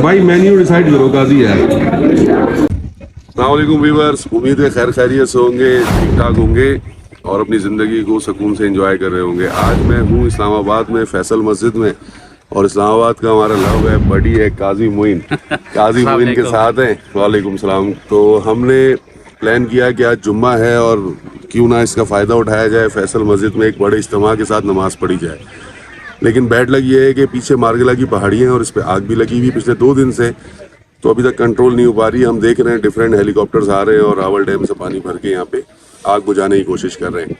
भाई menu decide करो काजी है। अस्सलामुअलैकुम व्यूअर्स, उम्मीद है खैर खैरियत से होंगे, ठीक ठाक होंगे और अपनी ज़िंदगी को सुकून से एंजॉय कर रहे होंगे। आज मैं हूँ इस्लामाबाद में फैसल मस्जिद में और इस्लामाबाद का हमारा लव है बड़ी है काजी मोइन के साथ हैं। वालेकुम सलाम। तो हमने प्लान किया कि आज जुम्मा है और क्यों ना इसका फ़ायदा उठाया जाए, फैसल मस्जिद में एक बड़े इज्तिमा के साथ नमाज़ पढ़ी जाए। लेकिन बैड लग ये है कि पीछे मार्गला की पहाड़ियाँ हैं और इस पर आग भी लगी हुई पिछले 2 दिन से, तो अभी तक कंट्रोल नहीं हो पा रही। हम देख रहे हैं डिफरेंट हेलीकॉप्टर्स आ रहे हैं और रावल डैम से पानी भर के यहाँ पे आग बुझाने की कोशिश कर रहे हैं।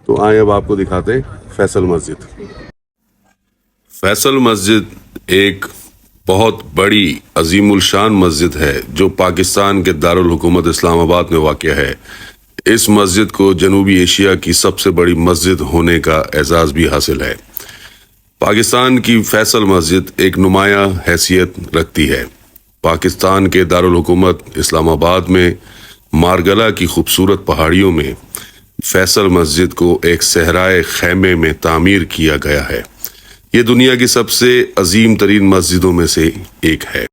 तो आए अब आपको दिखाते हैं फैसल मस्जिद। फैसल मस्जिद एक बहुत बड़ी अजीमुल शान मस्जिद है जो पाकिस्तान के दारुल हुकूमत इस्लामाबाद में वाक़या है। इस मस्जिद को जनूबी एशिया की सबसे बड़ी मस्जिद होने का एजाज़ भी हासिल है। पाकिस्तान की फैसल मस्जिद एक नुमायां हैसियत रखती है। पाकिस्तान के दारुल हुकूमत इस्लामाबाद में मारगला की खूबसूरत पहाड़ियों में फैसल मस्जिद को एक सहराए खैमे में तामीर किया गया है। ये दुनिया की सबसे अजीम तरीन मस्जिदों में से एक है।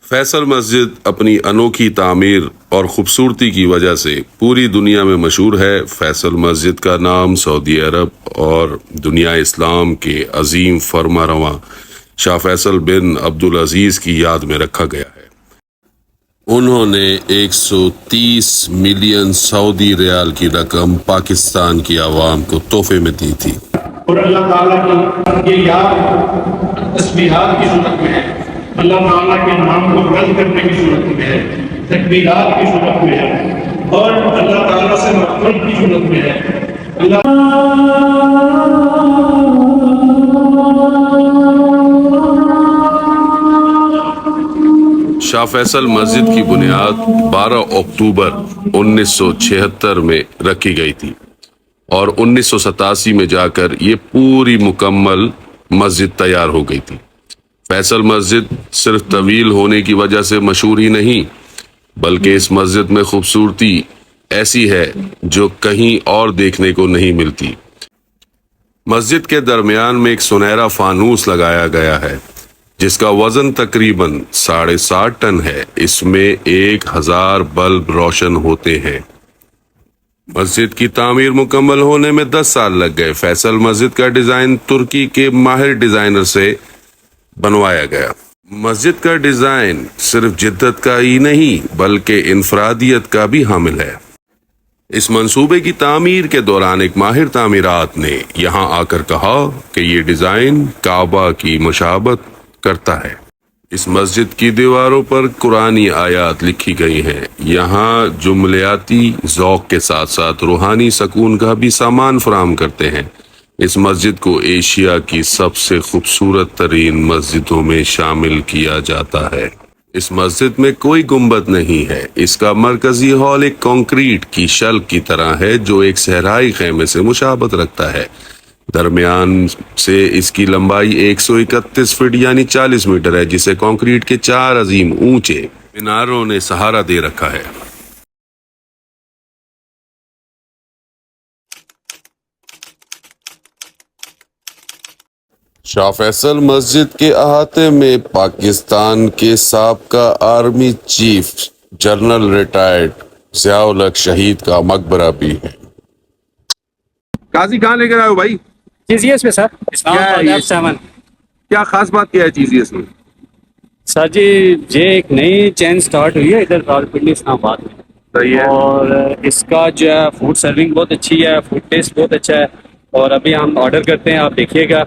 फैसल मस्जिद अपनी अनोखी तामीर और खूबसूरती की वजह से पूरी दुनिया में मशहूर है। फैसल मस्जिद का नाम सऊदी अरब और दुनिया इस्लाम के अजीम फरमारवा शाह फैसल बिन अब्दुल अजीज की याद में रखा गया है। उन्होंने 130 मिलियन सऊदी रियाल की रकम पाकिस्तान की आवाम को तोहफे में दी थी। और अल्लाह ताला की ये याद तस्बीहात की सूरत में है, अल्लाह ताला के नाम को बुलंद करने की सूरत में है, तकबीरात की सूरत में है और अल्लाह ताला से मग़फ़िरत की सूरत में है। शाह फैसल मस्जिद की बुनियाद 12 अक्टूबर 1976 में रखी गई थी और 1987 में जाकर ये पूरी मुकम्मल मस्जिद तैयार हो गई थी। फैसल मस्जिद सिर्फ तवील होने की वजह से मशहूर ही नहीं, बल्कि इस मस्जिद में खूबसूरती ऐसी है जो कहीं और देखने को नहीं मिलती। मस्जिद के दरमियान में एक सुनहरा फानूस लगाया गया है जिसका वजन तकरीबन 7.5 टन है। इसमें 1000 बल्ब रोशन होते हैं। मस्जिद की तामीर मुकम्मल होने में 10 साल लग गए। फैसल मस्जिद का डिजाइन तुर्की के माहिर डिजाइनर से बनवाया गया। मस्जिद का डिजाइन सिर्फ जिद्दत का ही नहीं बल्कि इनफरादियत का भी हामिल है। इस मंसूबे की तामीर के दौरान एक माहिर तामीरात ने यहाँ आकर कहा कि ये डिजाइन काबा की मुशाबत करता है। इस मस्जिद की दीवारों पर कुरानी आयात लिखी गई हैं। यहाँ जुमलियाती ज़ौक़ के साथ साथ रूहानी सकून का भी सामान फराहम करते हैं। इस मस्जिद को एशिया की सबसे खूबसूरत तरीन मस्जिदों में शामिल किया जाता है। इस मस्जिद में कोई गुंबद नहीं है। इसका मरकजी हॉल एक कंक्रीट की शल्क की तरह है जो एक सहराई खेमे से मुशाबत रखता है। दरमियान से इसकी लंबाई 131 फीट यानी 40 मीटर है जिसे कंक्रीट के 4 अजीम ऊंचे मीनारों ने सहारा दे रखा है। शाह फैसल मस्जिद के अहाते में पाकिस्तान के साबका army chief general retired Ziaul हक शहीद का मकबरा भी है। काजी कहाँ लेकर आए हो भाई? जीजीएस में सर, F7। क्या खास बात क्या है जीजीएस में? सर जी ये एक नई चेन स्टार्ट हुई है इधर रावलपिंडी इस्लामाबाद में। सही है। और इसका जो है फूड सर्विंग बहुत अच्छी है, फूड टेस्ट बहुत अच्छा है और अभी हम ऑर्डर करते हैं, आप देखिएगा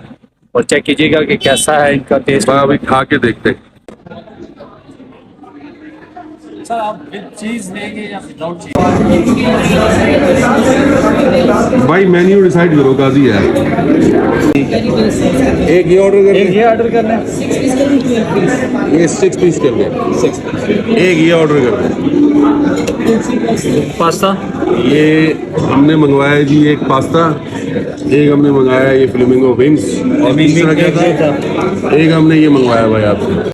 और चेक कीजिएगा कि कैसा है इनका टेस्ट। अभी खा के देखते हैं। सर आप विद चीज लेंगे या विदाउट चीज? भाई मेन्यू डिसाइड करो काजी है। एक ये ऑर्डर कर ये ऑर्डर करना है, ये 6 पीस कर दे। एक ये ऑर्डर कर दे। پاستا یہ ہم نے منگوایا جی ایک پاستا، ایک ہم نے منگایا یہ فلیمنگو ونگس، اور تیسرا کیا تھا؟ ایک ہم نے یہ منگوایا بھائی آپ سے۔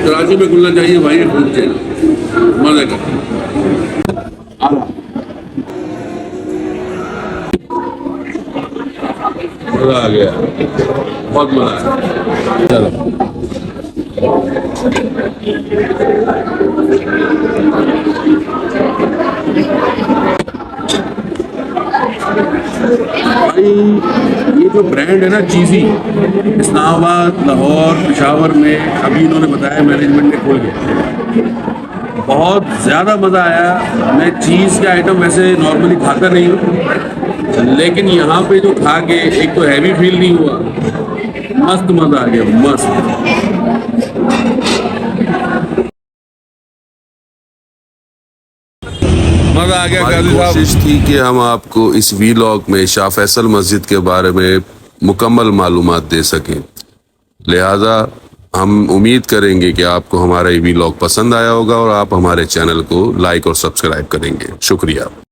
کراچی میں کھلنا چاہیے بھائی یہ فوڈ چین، مزے کا۔ مزہ آ گیا، بہت مزہ آیا۔ چلو بھائی یہ جو برانڈ ہے نا چیزی، اسلام آباد، لاہور، پشاور میں ابھی انہوں نے بتایا مینجمنٹ نے کھول گیا، بہت زیادہ مزہ آیا۔ میں چیز کے آئٹم ویسے نارملی کھاتا نہیں ہوں، لیکن یہاں پہ جو کھا کے ایک تو ہیوی فیل نہیں ہوا، مست مزہ آ گیا، مست۔ مزہ آ گیا۔ کوشش تھی کہ ہم آپ کو اس ویلاگ میں شاہ فیصل مسجد کے بارے میں مکمل معلومات دے سکیں، لہذا ہم امید کریں گے کہ آپ کو ہمارا یہ ویلاگ پسند آیا ہوگا اور آپ ہمارے چینل کو لائک اور سبسکرائب کریں گے۔ شکریہ۔